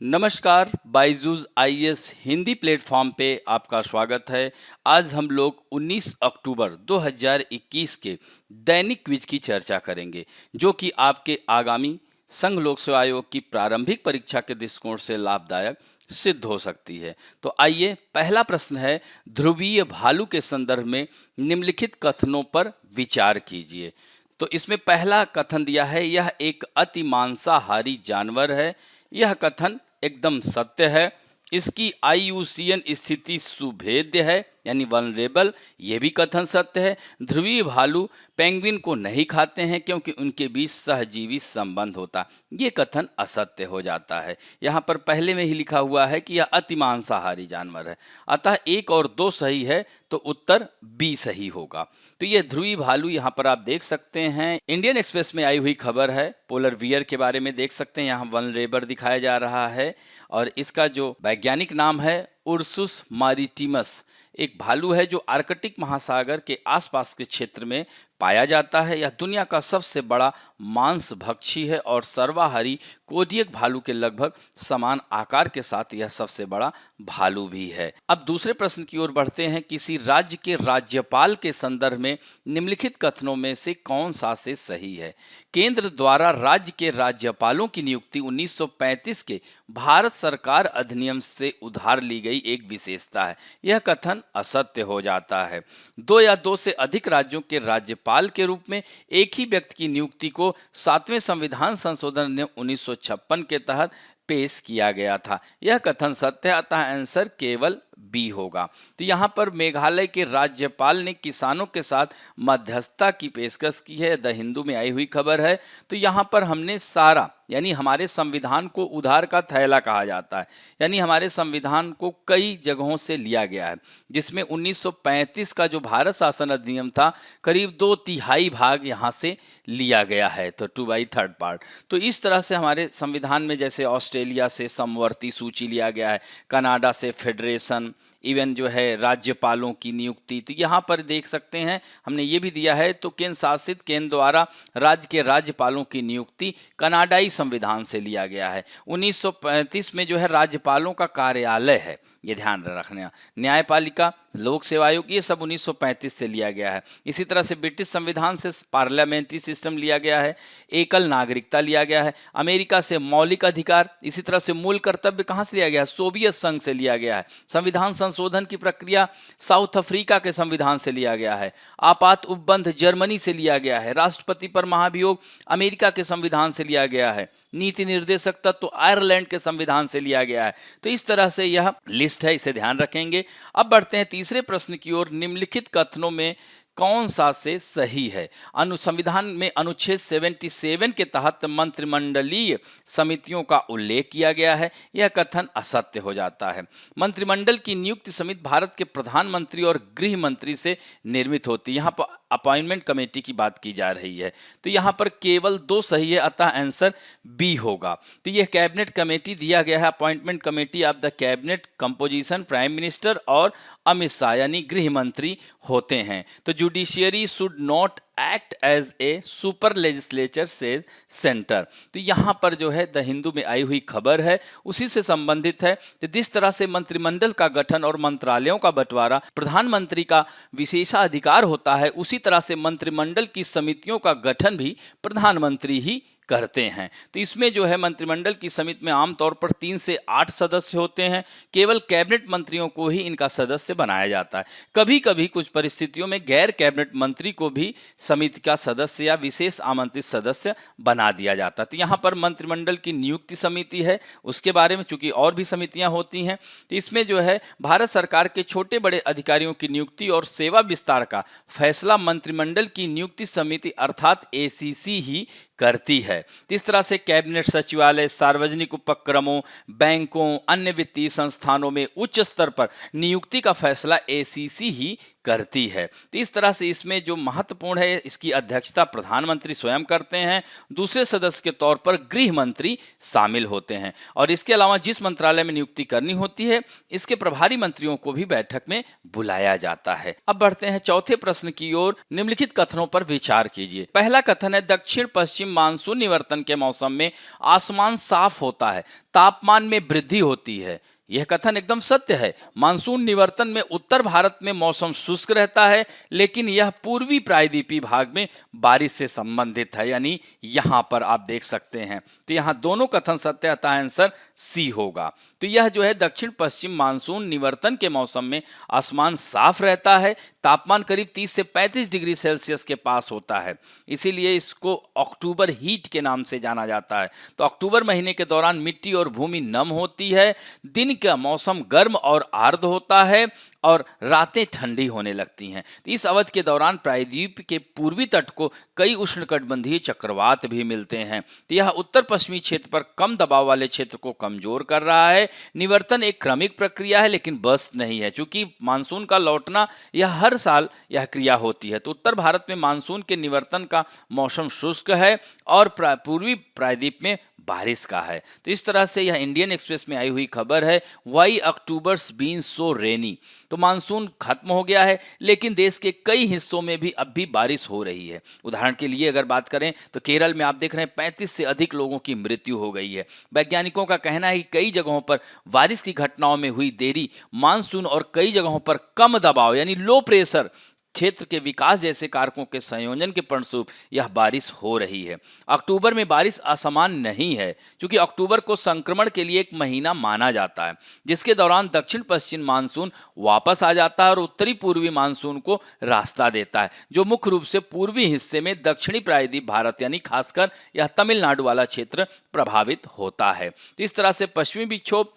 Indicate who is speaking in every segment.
Speaker 1: नमस्कार, Byju's IAS Hindi platform पे आपका स्वागत है। आज हम लोग 19 अक्टूबर 2021 के दैनिक क्विज की चर्चा करेंगे, जो कि आपके आगामी संघ लोक सेवा आयोग की प्रारंभिक परीक्षा के दृष्टिकोण से लाभदायक सिद्ध हो सकती है। तो आइए, पहला प्रश्न है, ध्रुवीय भालू के संदर्भ में निम्नलिखित कथनों पर विचार कीजिए। तो इसमें पहला कथन दिया है, यह एक अति मांसाहारी जानवर है। यह कथन एकदम सत्य है। इसकी आईयूसीएन स्थिति सुभेद्य है, यानी वनरेबल, यह भी कथन सत्य है। ध्रुवीय भालू पेंगुइन को नहीं खाते हैं क्योंकि उनके बीच सहजीवी संबंध होता, ये कथन असत्य हो जाता है। यहाँ पर पहले में ही लिखा हुआ है कि यह अति मांसाहारी जानवर है, अतः 1 और 2 सही है, तो उत्तर बी सही होगा। तो ये ध्रुवीय भालू यहाँ पर आप देख सकते हैं, इंडियन एक्सप्रेस में आई हुई खबर है। पोलर बियर के बारे में देख सकते हैं, यहाँ वनरेबर दिखाया जा रहा है और इसका जो वैज्ञानिक नाम है उर्सुस मारिटिमस। एक भालू है जो आर्कटिक महासागर के आसपास के क्षेत्र में पाया जाता है। यह दुनिया का सबसे बड़ा मांस भक्षी है और सर्वाहारी कोडियक भालू के लगभग समान आकार के साथ यह सबसे बड़ा भालू भी है। अब दूसरे प्रश्न की ओर बढ़ते हैं। किसी राज्य के राज्यपाल के संदर्भ में निम्नलिखित कथनों में से कौन सा से सही है? केंद्र द्वारा राज्य के राज्यपालों की नियुक्ति 1935 के भारत सरकार अधिनियम से उधार ली गई एक विशेषता है, यह कथन असत्य हो जाता है। 2 या 2 से अधिक राज्यों के राज्यपाल के रूप में एक ही व्यक्ति की नियुक्ति को 7वें संविधान संशोधन ने 1956 के तहत पेश किया गया था, यह कथन सत्य है, अतः आंसर केवल बी होगा। तो यहाँ पर मेघालय के राज्यपाल ने किसानों के साथ मध्यस्थता की पेशकश की है, द हिंदू में आई हुई खबर है। तो यहाँ पर हमने सारा, यानी हमारे संविधान को उधार का थैला कहा जाता है, यानी हमारे संविधान को कई जगहों से लिया गया है, जिसमें 1935 का जो भारत शासन अधिनियम था, करीब 2/3 भाग यहाँ से लिया गया है, तो 2/3 पार्ट। तो इस तरह से हमारे संविधान में जैसे ऑस्ट्रेलिया से समवर्ती सूची लिया गया है, कनाडा से फेडरेशन, इवन जो है राज्यपालों की नियुक्ति, तो यहाँ पर देख सकते हैं हमने ये भी दिया है। तो केंद्र शासित केंद्र द्वारा राज्य के राज्यपालों की नियुक्ति कनाडाई संविधान से लिया गया है। 1935 में जो है राज्यपालों का कार्यालय है, ये ध्यान रखना। न्यायपालिका, लोक सेवा आयोग, ये सब 1935 से लिया गया है। इसी तरह से ब्रिटिश संविधान से पार्लियामेंट्री सिस्टम लिया गया है, एकल नागरिकता लिया गया है। अमेरिका से मौलिक अधिकार, इसी तरह से मूल कर्तव्य कहाँ से लिया गया है? सोवियत संघ से लिया गया है। संविधान संशोधन की प्रक्रिया साउथ अफ्रीका के संविधान से लिया गया है। आपात उपबंध जर्मनी से लिया गया है। राष्ट्रपति पर महाभियोग अमेरिका के संविधान से लिया गया है। नीति निर्देशक तत्व तो आयरलैंड के संविधान से लिया गया है। तो इस तरह से यह लिस्ट है, इसे ध्यान रखेंगे। अब बढ़ते हैं तीसरे प्रश्न की ओर। निम्नलिखित कथनों में कौन सा से सही है? संविधान में अनुच्छेद 77 के तहत मंत्रिमंडलीय समितियों का उल्लेख किया गया है, यह कथन असत्य हो जाता है। मंत्रिमंडल की नियुक्ति समिति भारत के प्रधानमंत्री और गृह मंत्री से निर्मित होती है। यहाँ पर अपॉइंटमेंट कमेटी की बात की जा रही है, तो यहाँ पर केवल 2 सही है, अतः आंसर बी होगा। तो यह कैबिनेट कमेटी दिया गया है, appointment committee of the cabinet composition prime minister और अमित शाह यानी गृह मंत्री होते हैं। तो judiciary should not act as a super legislature says centre. तो यहाँ पर जो है द हिंदू में आई हुई खबर है, उसी से संबंधित है। तो जिस तरह से मंत्रिमंडल का गठन और मंत्रालयों का बंटवारा प्रधानमंत्री का विशेषाधिकार होता है, उसी तरह से मंत्रिमंडल की समितियों का गठन भी प्रधानमंत्री ही करते हैं। तो इसमें जो है मंत्रिमंडल की समिति में आमतौर पर 3 से 8 सदस्य होते हैं। केवल कैबिनेट मंत्रियों को ही इनका सदस्य बनाया जाता है। कभी कभी कुछ परिस्थितियों में गैर कैबिनेट मंत्री को भी समिति का सदस्य या विशेष आमंत्रित सदस्य बना दिया जाता है। तो यहाँ पर मंत्रिमंडल की नियुक्ति समिति है, उसके बारे में चूंकि और भी समितियां होती हैं, तो इसमें जो है भारत सरकार के छोटे बड़े अधिकारियों की नियुक्ति और सेवा विस्तार का फैसला मंत्रिमंडल की नियुक्ति समिति अर्थात एसीसी ही करती है। इस तरह से कैबिनेट सचिवालय, सार्वजनिक उपक्रमों, बैंकों, अन्य वित्तीय संस्थानों में उच्च स्तर पर नियुक्ति का फैसला एसीसी ही करती है। तो इस तरह से इसमें जो महत्वपूर्ण है, इसकी अध्यक्षता प्रधानमंत्री स्वयं करते हैं। दूसरे सदस्य के तौर पर गृह मंत्री शामिल होते हैं और इसके अलावा जिस मंत्रालय में नियुक्ति करनी होती है, इसके प्रभारी मंत्रियों को भी बैठक में बुलाया जाता है। अब बढ़ते हैं चौथे प्रश्न की ओर। निम्नलिखित कथनों पर विचार कीजिए। पहला कथन है, दक्षिण पश्चिम मानसून निवर्तन के मौसम में आसमान साफ होता है तापमान में वृद्धि होती है। यह कथन एकदम सत्य है। मानसून निवर्तन में उत्तर भारत में मौसम शुष्क रहता है, लेकिन यह पूर्वी प्रायद्वीपीय भाग में बारिश से संबंधित है, यानी यहां पर आप देख सकते हैं। तो यहां दोनों कथन सत्य, अतः आंसर सी होगा। तो यह जो है दक्षिण पश्चिम मानसून निवर्तन के मौसम में आसमान साफ रहता है, तापमान करीब 30 से 35 डिग्री सेल्सियस के पास होता है, इसीलिए इसको अक्टूबर हीट के नाम से जाना जाता है। तो अक्टूबर महीने के दौरान मिट्टी और भूमि नम होती है, दिन का मौसम गर्म और आर्द्र होता है और रातें ठंडी होने लगती हैं। इस अवधि के दौरान प्रायद्वीप के पूर्वी तट को कई उष्णकटिबंधीय चक्रवात भी मिलते हैं। तो यह उत्तर पश्चिमी क्षेत्र पर कम दबाव वाले क्षेत्र को कमजोर कर रहा है। निवर्तन एक क्रमिक प्रक्रिया है, लेकिन बस नहीं है। चूंकि मानसून का लौटना यह हर साल यह क्रिया होती है। तो उत्तर भारत में मानसून के निवर्तन का मौसम शुष्क है और पूर्वी प्रायद्वीप में बारिश का है। तो इस तरह से यह इंडियन एक्सप्रेस में आई हुई खबर है, वाई अक्टूबर्स बीन सो रेनी। तो मानसून खत्म हो गया है, लेकिन देश के कई हिस्सों में भी अब भी बारिश हो रही है। उदाहरण के लिए अगर बात करें तो केरल में आप देख रहे हैं 35 से अधिक लोगों की मृत्यु हो गई है। वैज्ञानिकों का कहना है कि कई जगहों पर बारिश की घटनाओं में हुई देरी, मानसून और कई जगहों पर कम दबाव यानी लो प्रेशर क्षेत्र के विकास जैसे कारकों के संयोजन के परिणामस्वरूप यह बारिश हो रही है। अक्टूबर में बारिश असमान नहीं है, क्योंकि अक्टूबर को संक्रमण के लिए एक महीना माना जाता है, जिसके दौरान दक्षिण पश्चिम मानसून वापस आ जाता है और उत्तरी पूर्वी मानसून को रास्ता देता है, जो मुख्य रूप से पूर्वी हिस्से में दक्षिणी प्रायद्वीप भारत यानी खासकर यह तमिलनाडु वाला क्षेत्र प्रभावित होता है। तो इस तरह से पश्चिमी विक्षोभ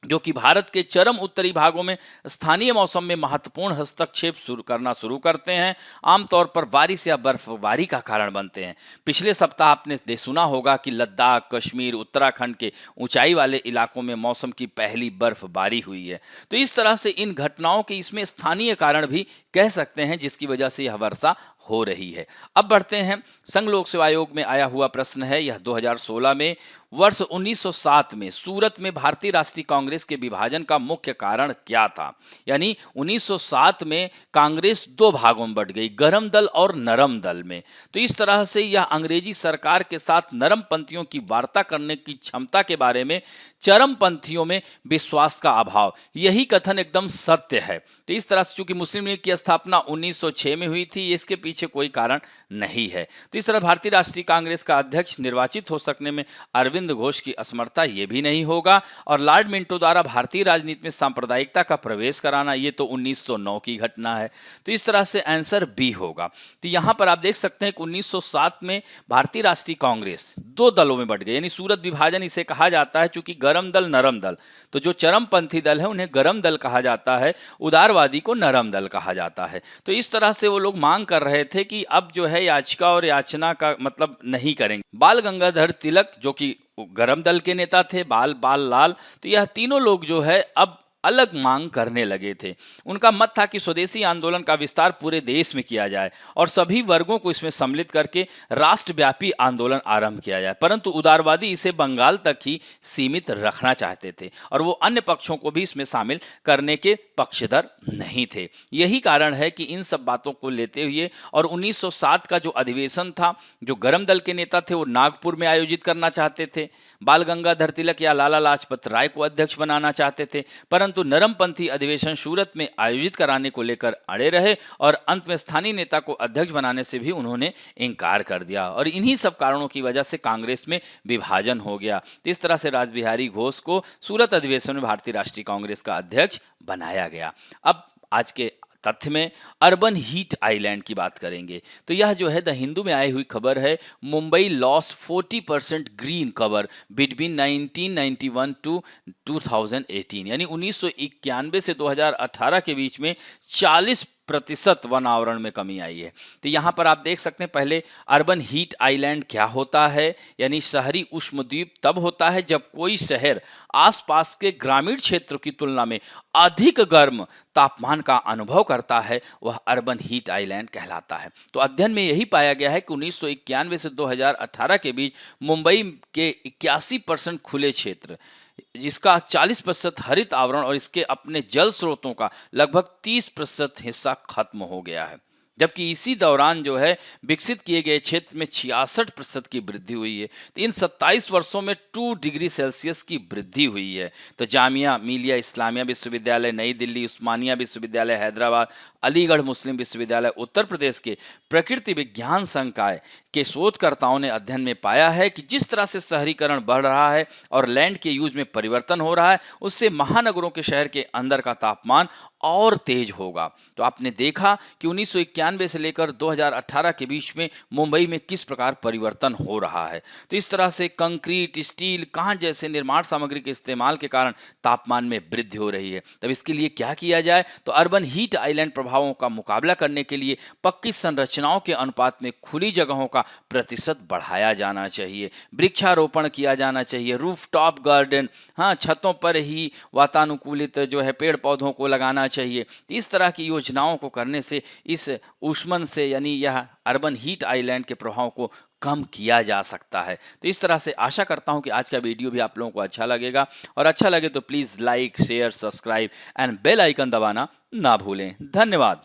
Speaker 1: जो कि भारत के चरम उत्तरी भागों में स्थानीय मौसम में महत्वपूर्ण हस्तक्षेप शुरू करते हैं, आमतौर पर बारिश या बर्फबारी का कारण बनते हैं। पिछले सप्ताह आपने सुना होगा कि लद्दाख, कश्मीर, उत्तराखंड के ऊंचाई वाले इलाकों में मौसम की पहली बर्फबारी हुई है। तो इस तरह से इन घटनाओं के इसमें स्थानीय कारण भी कह सकते हैं, जिसकी वजह से यह वर्षा हो रही है। अब बढ़ते हैं, संघ लोक सेवा आयोग में आया हुआ प्रश्न है यह 2016 में। वर्ष 1907 में सूरत में भारतीय राष्ट्रीय कांग्रेस के विभाजन का मुख्य कारण क्या था? यानी 1907 में कांग्रेस दो भागों में बंट गई, गरम दल और नरम दल में। तो इस तरह से यह अंग्रेजी सरकार के साथ नरम पंथियों की वार्ता करने की क्षमता के बारे में चरम पंथियों में विश्वास का अभाव, यही कथन एकदम सत्य है। तो इस तरह से चूंकि मुस्लिम लीग की स्थापना 1906 में हुई थी, इसके पीछे कोई कारण नहीं है। तो इस तरह भारतीय राष्ट्रीय कांग्रेस का अध्यक्ष निर्वाचित हो सकने में अरविंद घोष की असमर्थता ये भी नहीं होगा, और लॉर्ड मिंटो द्वारा भारतीय राजनीति में सांप्रदायिकता का प्रवेश कराना ये तो 1909 की घटना है। तो इस तरह से आंसर बी होगा। तो यहां पर आप देख सकते हैं कि 1907 में भारतीय राष्ट्रीय कांग्रेस दो दलों में बंट गई, यानी सूरत विभाजन इसे कहा जाता है। चूंकि गरम दल नरम दल, तो जो चरमपंथी दल है उन्हें गरम दल कहा जाता है, उदारवादी को नरम दल कहा जाता है। तो इस तरह से वो लोग मांग कर रहे थे कि अब जो है याचिका और याचना का मतलब नहीं करेंगे। बाल गंगाधर तिलक जो कि गरम दल के नेता थे, बाल लाल, तो यह तीनों लोग जो है अब अलग मांग करने लगे थे। उनका मत था कि स्वदेशी आंदोलन का विस्तार पूरे देश में किया जाए और सभी वर्गों को इसमें सम्मिलित करके राष्ट्रव्यापी आंदोलन आरंभ किया जाए, परंतु उदारवादी इसे बंगाल तक ही सीमित रखना चाहते थे और वो अन्य पक्षों को भी इसमें शामिल करने के पक्षधर नहीं थे। यही कारण है कि इन सब बातों को लेते हुए और 1907 का जो अधिवेशन था, जो गरम दल के नेता थे वो नागपुर में आयोजित करना चाहते थे, बाल गंगाधर तिलक या लाला लाजपत राय को अध्यक्ष बनाना चाहते थे, परंतु नरमपंथी अधिवेशन सूरत में आयोजित कराने को लेकर अड़े रहे और अंत में स्थानीय नेता को अध्यक्ष बनाने से भी उन्होंने इनकार कर दिया और इन्हीं सब कारणों की वजह से कांग्रेस में विभाजन हो गया। इस तरह से रासबिहारी घोष को सूरत अधिवेशन में भारतीय राष्ट्रीय कांग्रेस का अध्यक्ष बनाया गया। अब आज के तथ्य में अर्बन हीट आइलैंड की बात करेंगे। तो यह जो है द हिंदू में आई हुई खबर है, Mumbai lost 40% green cover between 1991 to 2018, यानी 1991 से 2018 के बीच में 40% वन आवरण में कमी आई है। तो यहाँ पर आप देख सकते हैं, पहले अर्बन हीट आइलैंड क्या होता है, यानी शहरी उष्मद्वीप तब होता है जब कोई शहर आसपास के ग्रामीण क्षेत्रों की तुलना में अधिक गर्म तापमान का अनुभव करता है, वह अर्बन हीट आइलैंड कहलाता है। तो अध्ययन में यही पाया गया है कि 1991 से 2018 के बीच मुंबई के 81% खुले क्षेत्र, जिसका 40% हरित आवरण और इसके अपने जल स्रोतों का लगभग 30% हिस्सा खत्म हो गया है। जबकि इसी दौरान जो है विकसित किए गए क्षेत्र में 66% की वृद्धि हुई है। तो इन 27 वर्षों में 2 डिग्री सेल्सियस की वृद्धि हुई है। तो जामिया मिलिया इस्लामिया विश्वविद्यालय नई दिल्ली, उस्मानिया विश्वविद्यालय हैदराबाद, अलीगढ़ मुस्लिम विश्वविद्यालय उत्तर प्रदेश के प्रकृति विज्ञान संकाय के शोधकर्ताओं ने अध्ययन में पाया है कि जिस तरह से शहरीकरण बढ़ रहा है और लैंड के यूज में परिवर्तन हो रहा है, उससे महानगरों के शहर के अंदर का तापमान और तेज होगा। तो आपने देखा कि 1991 से लेकर 2018 के बीच में मुंबई में किस प्रकार परिवर्तन हो रहा है। तो इस तरह से कंक्रीट, स्टील, कांच जैसे निर्माण सामग्री के इस्तेमाल के कारण तापमान में वृद्धि हो रही है। तब इसके लिए क्या किया जाए? तो अर्बन हीट आइलैंड प्रभावों का मुकाबला करने के लिए पक्की संरचनाओं के अनुपात में खुली जगहों का प्रतिशत बढ़ाया जाना चाहिए, वृक्षारोपण किया जाना चाहिए, रूफटॉप गार्डन, हाँ, छतों पर ही वातानुकूलित जो है पेड़ पौधों को लगाना चाहिए। इस तरह की योजनाओं को करने से इस ऊष्मन से यानी यह अर्बन हीट आइलैंड के प्रभाव को कम किया जा सकता है। तो इस तरह से आशा करता हूं कि आज का वीडियो भी आप लोगों को अच्छा लगेगा, और अच्छा लगे तो please like, share, subscribe and bell icon दबाना ना भूलें। धन्यवाद।